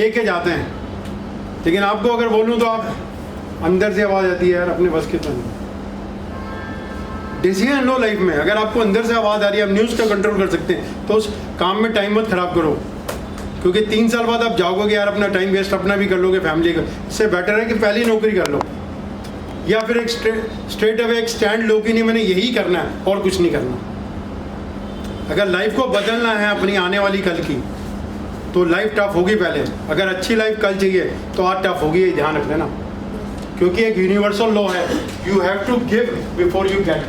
लेके जाते हैं, लेकिन आपको अगर बोलूँ तो आप अंदर से आवाज़ आती है यार अपने बस के तो नहीं। डिसीजन लो लाइफ में, अगर आपको अंदर से आवाज़ आ रही है, आप न्यूज़ का कंट्रोल कर सकते हैं, तो उस काम में टाइम मत खराब करो, क्योंकि 3 साल बाद आप जाओगे यार, अपना टाइम वेस्ट अपना भी कर लोगे, फैमिली का। इससे बेटर है कि पहली नौकरी कर लो, या फिर एक स्ट्रेट अवे एक स्टैंड लो कि नहीं मैंने यही करना है और कुछ नहीं करना। अगर लाइफ को बदलना है अपनी आने वाली कल की, तो लाइफ टफ होगी पहले। अगर अच्छी लाइफ कल चाहिए तो आज टफ होगी, ये ध्यान रख लेना, क्योंकि एक यूनिवर्सल लॉ है, you have to give before you get.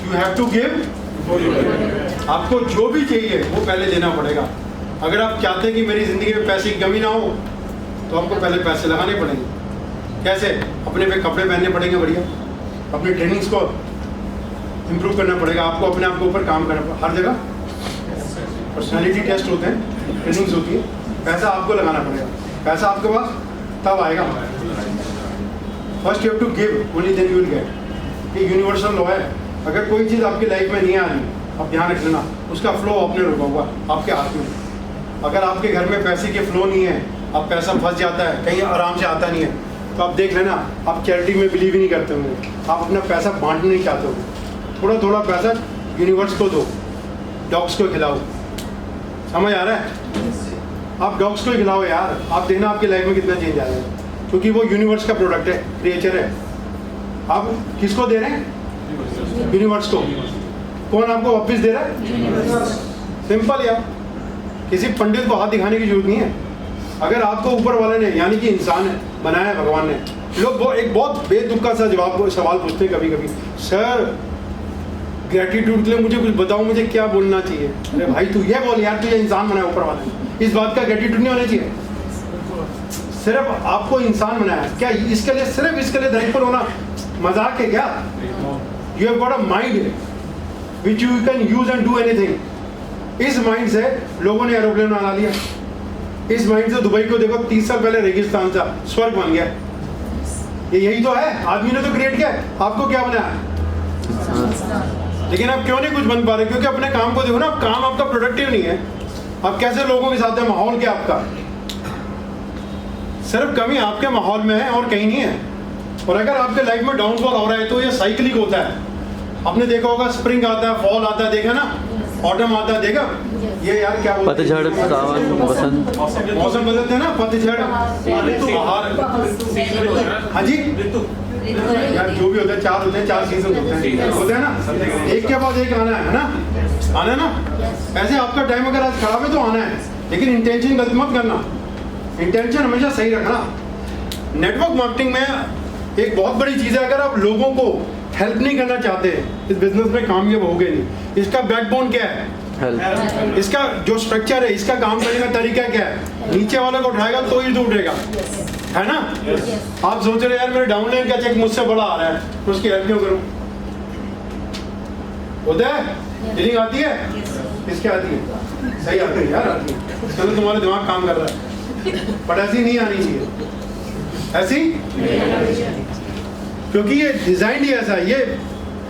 You have to give before you get. आपको जो भी चाहिए वो पहले देना पड़ेगा। अगर आप चाहते हैं कि मेरी ज़िंदगी में पैसे की कमी ना हो, तो आपको पहले पैसे लगाने पड़ेंगे। कैसे? अपने पे कपड़े पहनने पड़ेंगे बढ़िया, अपनी ट्रेनिंग्स को इम्प्रूव करना पड़ेगा, आपको अपने आप के ऊपर काम करना पड़ेगा। हर जगह पर्सनालिटी टेस्ट होते हैं, ट्रेनिंग्स होती है, पैसा आपको लगाना पड़ेगा। पैसा आपके पास तब आएगा। First you have to give, only then you will get. ये यूनिवर्सल लॉ है। अगर कोई चीज़ आपकी लाइफ में नहीं आ रही, आप ध्यान रख लेना, उसका फ्लो आपने रोका हुआ आपके हाथ में। अगर आपके घर में पैसे के फ्लो नहीं है, अब पैसा फंस जाता है, कहीं आराम से आता नहीं है, तो आप देख लेना, आप चैरिटी में बिलीव ही नहीं करते होंगे, आप अपना पैसा बांटना नहीं चाहते हो। थोड़ा थोड़ा पैसा यूनिवर्स को दो, डॉग्स को खिलाओ। समझ आ रहा है? आप डॉग्स को खिलाओ यार, आप देखना आपकी लाइफ में कितना चेंज आ रहा है, क्योंकि वो यूनिवर्स का प्रोडक्ट है, क्रिएचर है। आप किसको दे रहे हैं? यूनिवर्स को। कौन आपको वापस दे रहा है? सिंपल यार, किसी पंडित को हाथ दिखाने की जरूरत नहीं है। अगर आपको ऊपर वाले ने, यानी कि इंसान है, बनाया है भगवान ने। लोग वो एक बहुत बेतुका सा सवाल पूछते हैं कभी कभी, सर ग्रेटिट्यूड के लिए मुझे कुछ बताओ, मुझे क्या बोलना चाहिए। अरे भाई तू ये बोल यार, तुझे इंसान बनाया ऊपर वाले ने, इस बात का ग्रेटिट्यूड नहीं होना चाहिए। सिर्फ आपको इंसान बनाया है, क्या इसके लिए सिर्फ इसके लिए थैंकफुल होना मजाक है क्या? You have got a mind which you can use and do anything. इस माइंड से लोगों ने एरोप्लेन बना लिया, इस माइंड से दुबई को देखो 30 साल पहले रेगिस्तान था, स्वर्ग बन गया। ये यही तो है, आदमी ने तो क्रिएट किया। आपको क्या बनाया? लेकिन आप क्यों नहीं कुछ बन पा रहे? क्योंकि अपने काम को देखो ना, काम आपका प्रोडक्टिव नहीं है। आप कैसे लोगों के साथ है, माहौल क्या आपका? सिर्फ कमी आपके माहौल में है और कहीं नहीं है। और अगर आपके लाइफ में डाउनफॉल हो रहा है तो ये साइक्लिक होता है। आपने देखा होगा, स्प्रिंग आता है, फॉल आता है, देखा ना, ऑटम आता है, देखा? ये यार क्या बोलते हैं? पतझड़, सावन, बसंत। मौसम बदलते हैं ना, पतझड़, बाहर। हाँ जी यार, जो भी होता है, 4 होते हैं, 4 सीजन होते हैं ना, एक के बाद एक आना है ना, आना है ना। ऐसे आपका टाइम अगर आज खराब है तो आना है, लेकिन इंटेंशन गलत मत करना, इंटेंशन हमेशा सही रखना। नेटवर्क मार्केटिंग में एक बहुत बड़ी चीज़ है, अगर आप लोगों को हेल्प नहीं करना चाहते इस बिजनेस में कामयाब होगे नहीं। इसका बैकबोन क्या है? हेल्प। इसका जो स्ट्रक्चर है, इसका काम करने का तरीका क्या है? नीचे वाले को उठाएगा तो ही तो उठेगा, है ना? आप सोच रहे यार मेरे डाउनलाइन का चेक मुझसे बड़ा आ रहा है, तो उसकी हेल्प क्यों करूं? होता है? डीलिंग आती है? किसके आती है? सही आती है यार, आती है। चलो तुम्हारा दिमाग काम कर रहा है, बट ऐसी नहीं आनी चाहिए, ऐसी, क्योंकि ये डिजाइन ही ऐसा है, ये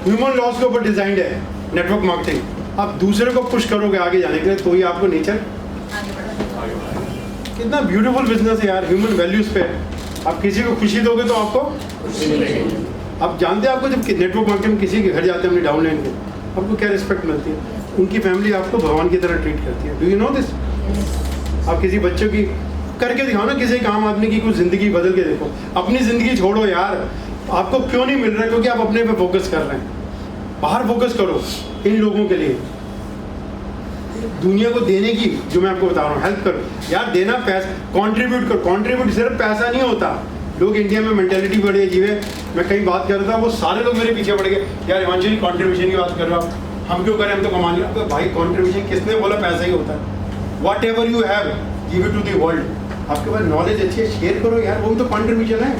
ह्यूमन लॉस के ऊपर डिजाइंड है नेटवर्क मार्केटिंग। आप दूसरे को पुश करोगे आगे जाने के लिए, तो ही आपको नेचर। कितना ब्यूटीफुल बिजनेस है यार, ह्यूमन वैल्यूज पे। आप किसी को खुशी दोगे तो आपको, आप जानते हैं, आपको जब नेटवर्क मार्केटिंग में किसी के घर जाते हैं अपनी डाउनलाइन के, आपको क्या रिस्पेक्ट मिलती है? उनकी फैमिली आपको भगवान की तरह ट्रीट करती है। Do you know this? आप किसी बच्चों की करके दिखाओ ना, किसी काम आदमी की कुछ जिंदगी बदल के देखो। अपनी जिंदगी छोड़ो यार, आपको क्यों नहीं मिल रहा है? क्योंकि आप अपने पे फोकस कर रहे हैं। बाहर फोकस करो इन लोगों के लिए, दुनिया को देने की, जो मैं आपको बता रहा हूँ, हेल्प करो यार। देना, पैसा कंट्रीब्यूट करो। कंट्रीब्यूट सिर्फ पैसा नहीं होता। लोग इंडिया में मेंटेलिटी बड़ी अजीब है। मैं कहीं बात कर रहा था, वो सारे लोग मेरे पीछे पड़ गए, यार हिमांशु जी कंट्रीब्यूशन की बात कर रहे हो आप, हम क्यों करें, हम तो कमा लिया। तो भाई कंट्रीब्यूशन किसने बोला पैसा ही होता है? Whatever you have give it to the world. आपके पास नॉलेज अच्छी है, शेयर करो यार, वो भी तो कंट्रीब्यूशन है।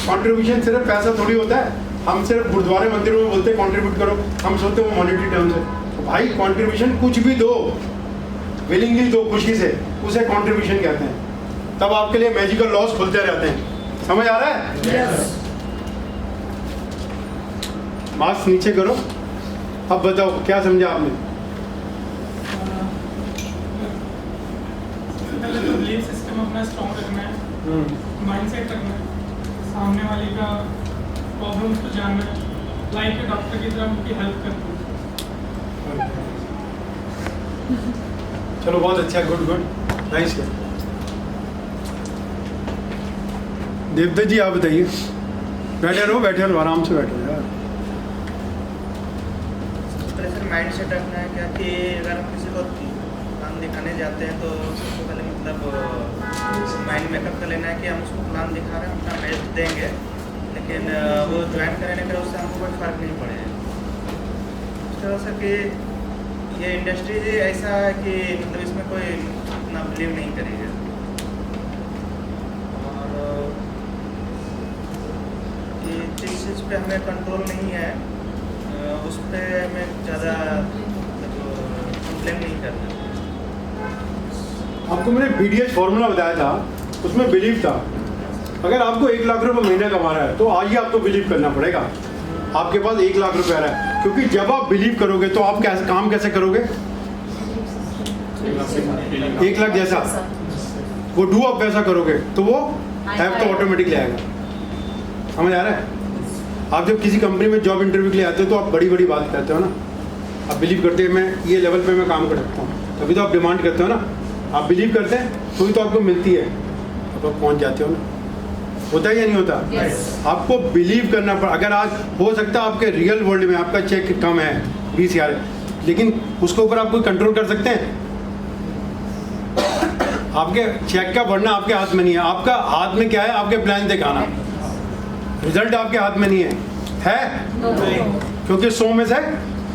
कंट्रीब्यूशन सिर्फ पैसा थोड़ी होता है। हम सिर्फ गुरुद्वारे मंदिरों में बोलते हैं कंट्रीब्यूट करो, हम सोचते हैं वो मॉनेटरी टर्म्स है। तो भाई कंट्रीब्यूशन कुछ भी दो, विलिंगली दो, खुशी से, उसे कंट्रीब्यूशन कहते हैं। तब आपके लिए मैजिकल लॉस खुलते रहते हैं। समझ आ रहा है? yes. मास्क नीचे करो। अब बताओ क्या समझा आपने? बिलीफ सिस्टम अपना स्ट्रॉन्ग रखना है, माइंडसेट रखना है, सामने वाले का प्रॉब्लम्स को जानना है, लाइक के डॉक्टर की तरह उनकी हेल्प करना है। चलो बहुत अच्छा, गुड गुड, नाइस। देवदत्त जी आप बताइए। बैठे रहो आराम से बैठो यार। प्रेशर माइंड सेट रखना है क्या कि अगर हम किसी को प्लान दिखाने जाते हैं तो सबसे पहले मतलब माइंड मेकअप कर लेना है कि हम उसको प्लान दिखा रहे हैं, अपना बेस्ट देंगे, लेकिन वो ज्वाइन करने का उससे हमको कोई फ़र्क नहीं पड़ेगा। इस तरह से कि ये इंडस्ट्री ऐसा है कि मतलब इसमें कोई इतना बिलीव नहीं करेगा। और कि जिस चीज़ पे हमें कंट्रोल नहीं है उस पर हमें ज़्यादा कंप्लेन नहीं करना। आपको मैंने BDH फॉर्मूला बताया था, उसमें बिलीव था। अगर आपको 1 लाख रुपए महीने कमा रहा है तो आज ही आपको बिलीव करना पड़ेगा आपके पास 1 लाख रुपए आ रहा है, क्योंकि जब आप बिलीव करोगे तो आप कैसे काम कैसे करोगे? 1 लाख जैसा वो डू आप वैसा करोगे तो वो हैव तो ऑटोमेटिकली आएगा। समझ आ रहा है? आप जब किसी कंपनी में जॉब इंटरव्यू के लिए आते हो तो आप बड़ी बड़ी बात करते हो ना, आप बिलीव करते हैं मैं ये लेवल पे मैं काम कर सकता हूँ, तभी तो आप डिमांड करते हो ना। आप बिलीव करते हैं तो ही तो आपको मिलती है, तो आप पहुँच जाते हो ना। होता है या नहीं होता? आपको बिलीव करना पड़ा। अगर आज हो सकता है आपके रियल वर्ल्ड में आपका चेक कम है 20,000, लेकिन उसके ऊपर आप कोई कंट्रोल कर सकते हैं? आपके चेक का बढ़ना आपके हाथ में नहीं है। आपका हाथ में क्या है? आपके प्लान दिखाना। रिजल्ट आपके हाथ में नहीं है क्योंकि 100 में से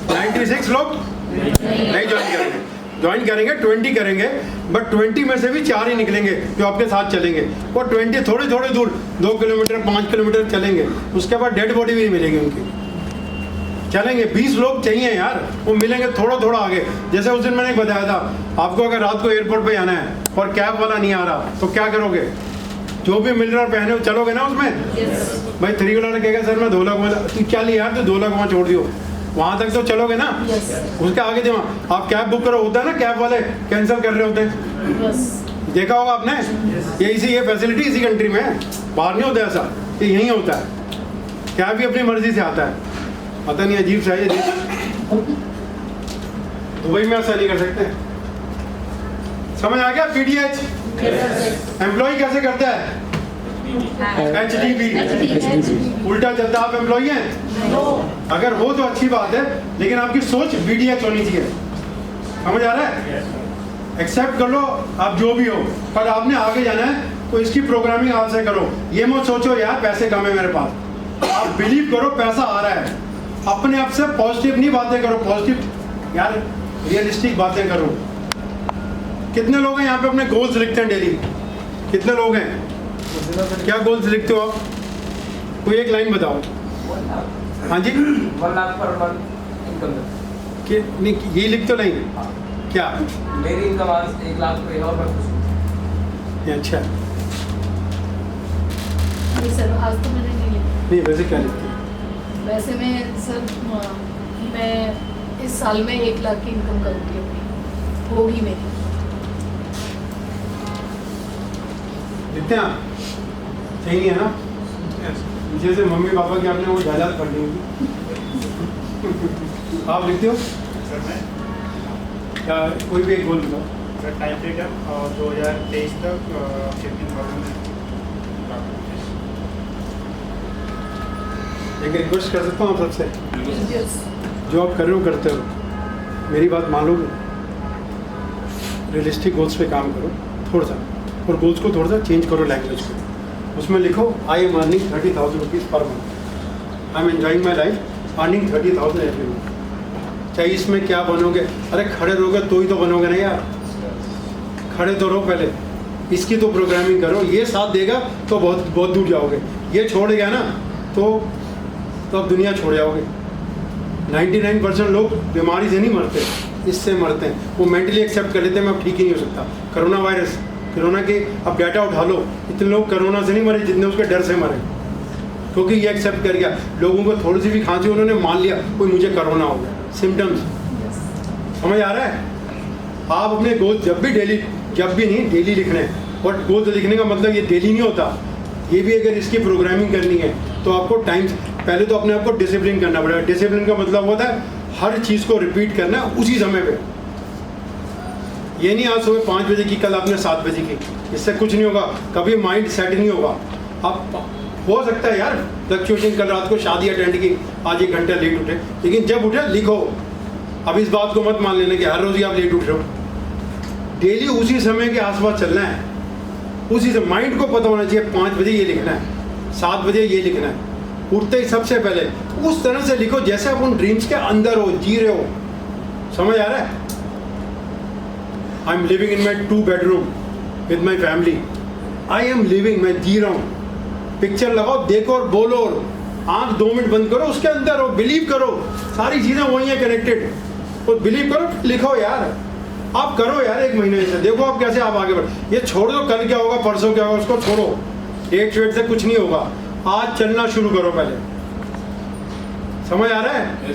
96 लोग नहीं ज्वाइन करेंगे 20 करेंगे, बट 20 में से भी 4 ही निकलेंगे जो आपके साथ चलेंगे। वो 20 थोड़ी थोड़ी दूर 2 किलोमीटर 5 किलोमीटर चलेंगे, उसके बाद डेड बॉडी भी नहीं मिलेगी उनकी। चलेंगे 20 लोग चाहिए यार, वो मिलेंगे थोड़ा थोड़ा आगे। जैसे उस दिन मैंने बताया था आपको, अगर रात को एयरपोर्ट पे जाना है और कैब वाला नहीं आ रहा तो क्या करोगे? जो भी मिल रहा है पहने चलोगे ना उसमें। भाई 3 वाला कहेगा सर मैं 2 लाख वाला, तू क्या लिया यार, तो 2 लाख वहाँ छोड़ दियो, वहाँ तक तो चलोगे ना। उसके आगे जो आप कैब बुक करो, होता है ना कैब वाले कैंसिल कर रहे होते हैं, देखा होगा आपने। ये फैसिलिटी इसी कंट्री में है, बाहर नहीं होता ऐसा, ये यहीं होता है। कैब भी अपनी मर्जी से आता है, पता नहीं अजीब सा है। दुबई में ऐसा नहीं कर सकते। समझ आ गया? BDH एम्प्लॉय कैसे करता है? HDB उल्टा चलता। आप एम्प्लॉय हैं? अगर हो तो अच्छी बात है, लेकिन आपकी सोच BDH होनी चाहिए। समझ आ रहा है? एक्सेप्ट कर लो आप जो भी हो, पर आपने आगे जाना है तो इसकी प्रोग्रामिंग आज से करो। ये मत सोचो यार पैसे कम है मेरे पास, आप बिलीव करो पैसा आ रहा है। अपने आप से पॉजिटिव नहीं बातें करो, पॉजिटिव यार रियलिस्टिक बातें करो। कितने लोग हैं यहाँ पे अपने गोल्स लिखते हैं डेली? कितने लोग हैं? क्या गोल्स लिखते हो आप? कोई एक लाइन बताओ। हाँ जी 1 लाख पर मंथ इनकम नहीं, यही लिख तो नहीं क्या? मेरी इनकम आज 1 लाख रुपये और मैं खुश हूँ। अच्छा नहीं सर, आज तो मैंने नहीं लिखा। नहीं, वैसे क्या लिखते हैं? वैसे मैं सर मैं इस साल में 1 लाख की इनकम करूँगी अपनी, होगी मेरी। लिखते हैं आप? सही नहीं है ना? जैसे मम्मी पापा की आपने वो जायदाद कर ली होगी। आप लिखते हो? सर मैं क्या कोई भी एक गोल बताओ। सर टाइम फ्रीडम 2023 तक 15,000 एक रिक्वेस्ट कर सकता हूँ आप सबसे? Yes. जो आप कर रहे हो करते हो, मेरी बात मान लोगे? रियलिस्टिक गोल्स पे काम करो थोड़ा सा, और गोल्स को थोड़ा सा चेंज करो लैंग्वेज को। उसमें लिखो I am earning 30,000 rupees per month, I am enjoying my life earning 30,000 every month. चाहे इसमें क्या बनोगे? अरे खड़े रहोगे तो ही तो बनोगे ना यार, खड़े तो रहो पहले, इसकी तो प्रोग्रामिंग करो। ये साथ देगा तो बहुत बहुत दूर जाओगे, ये छोड़ गया ना तो अब दुनिया छोड़ जाओगे। 99% लोग बीमारी से नहीं मरते, इससे मरते हैं। वो मेंटली एक्सेप्ट कर लेते हैं मैं अब ठीक ही नहीं हो सकता। कोरोना वायरस, कोरोना के अब डाटा उठा लो, इतने लोग कोरोना से नहीं मरे जितने उसके डर से मरे, क्योंकि ये एक्सेप्ट कर गया। लोगों को थोड़ी सी भी खांसी उन्होंने मान लिया कोई मुझे कोरोना हो गया, सिम्टम्स। समझ आ रहा है? आप अपने गोल जब भी डेली, जब भी नहीं डेली लिखने हैं। और गोल्स लिखने का मतलब ये डेली नहीं होता, ये भी अगर इसकी प्रोग्रामिंग करनी है तो आपको टाइम, पहले तो अपने आप को डिसिप्लिन करना पड़ेगा। डिसिप्लिन का मतलब होता है हर चीज़ को रिपीट करना उसी समय पे। ये नहीं आज सुबह 5 बजे की कल आपने 7 बजे की, इससे कुछ नहीं होगा, कभी माइंड सेट नहीं होगा। अब हो सकता है यार फ्लक्चुएशन, कल रात को शादी अटेंड की, आज 1 घंटा लेट उठे, लेकिन जब उठे लिखो। अब इस बात को मत मान लेना कि हर रोज़ ही आप लेट उठ रहे हो, डेली उसी समय के आसपास चलना है, उसी से माइंड को पता होना चाहिए 5 बजे ये लिखना है, 7 बजे ये लिखना है। उठते ही सबसे पहले उस तरह से लिखो जैसे आप उन ड्रीम्स के अंदर हो, जी रहे हो। समझ आ रहा है? I am living in my 2 bedroom with my family. I am living, मैं जी रहा हूँ। पिक्चर लगाओ, देखो और बोलो, आंख 2 मिनट बंद करो, उसके अंदर हो, बिलीव करो, सारी चीज़ें वही हैं कनेक्टेड। तो बिलीव करो, लिखो यार, आप करो यार 1 महीने से, देखो आप कैसे आप आगे बढ़। ये छोड़ दो, कल क्या होगा, परसों क्या होगा, उसको छोड़ो। डेट वेट से कुछ नहीं होगा, आज चलना शुरू करो पहले। समझ आ रहा है?